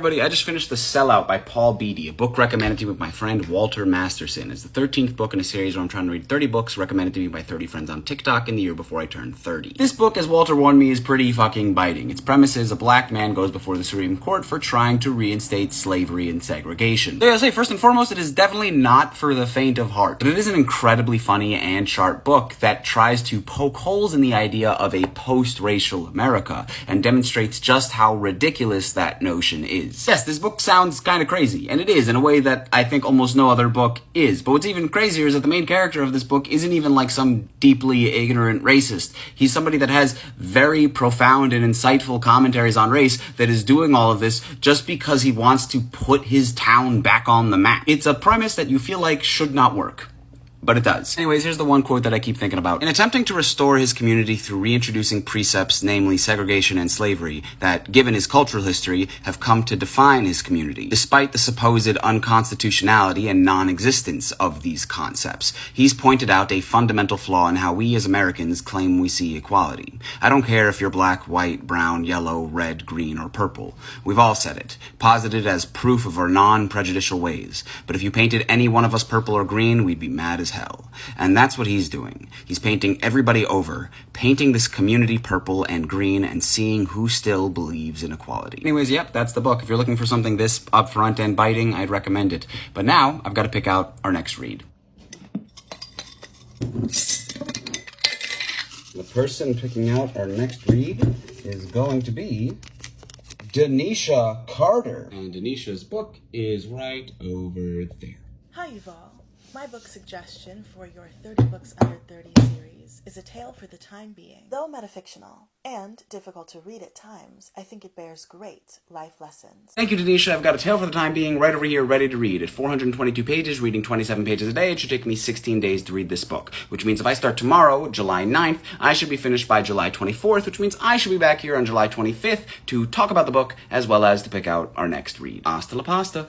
Everybody, I just finished The Sellout by Paul Beatty, a book recommended to me by my friend Walter Masterson. It's the 13th book in a series where I'm trying to read 30 books recommended to me by 30 friends on TikTok in the year before I turned 30. This book, as Walter warned me, is pretty fucking biting. Its premise is a black man goes before the Supreme Court for trying to reinstate slavery and segregation. So I say, first and foremost, it is definitely not for the faint of heart, but it is an incredibly funny and sharp book that tries to poke holes in the idea of a post-racial America and demonstrates just how ridiculous that notion is. Yes, this book sounds kind of crazy, and it is in a way that I think almost no other book is. But what's even crazier is that the main character of this book isn't even like some deeply ignorant racist. He's somebody that has very profound and insightful commentaries on race that is doing all of this just because he wants to put his town back on the map. It's a premise that you feel like should not work. But it does. Anyways, here's the one quote that I keep thinking about. In attempting to restore his community through reintroducing precepts, namely segregation and slavery, that, given his cultural history, have come to define his community, despite the supposed unconstitutionality and non-existence of these concepts, he's pointed out a fundamental flaw in how we as Americans claim we see equality. I don't care if you're black, white, brown, yellow, red, green, or purple. We've all said it, posited as proof of our non-prejudicial ways. But if you painted any one of us purple or green, we'd be mad as hell. And that's what he's doing. He's painting everybody over, painting this community purple and green and seeing who still believes in equality. Anyways, yep, that's the book. If you're looking for something this upfront and biting, I'd recommend it. But now, I've got to pick out our next read. The person picking out our next read is going to be Denisha Carter. And Denisha's book is right over there. Hi, Yuval. My book suggestion for your 30 Books Under 30 series is a tale for the time being. Though metafictional and difficult to read at times, I think it bears great life lessons. Thank you, Denisha. I've got a tale for the time being right over here, ready to read. At 422 pages, reading 27 pages a day, it should take me 16 days to read this book, which means if I start tomorrow, July 9th, I should be finished by July 24th, which means I should be back here on July 25th to talk about the book as well as to pick out our next read. Hasta la pasta.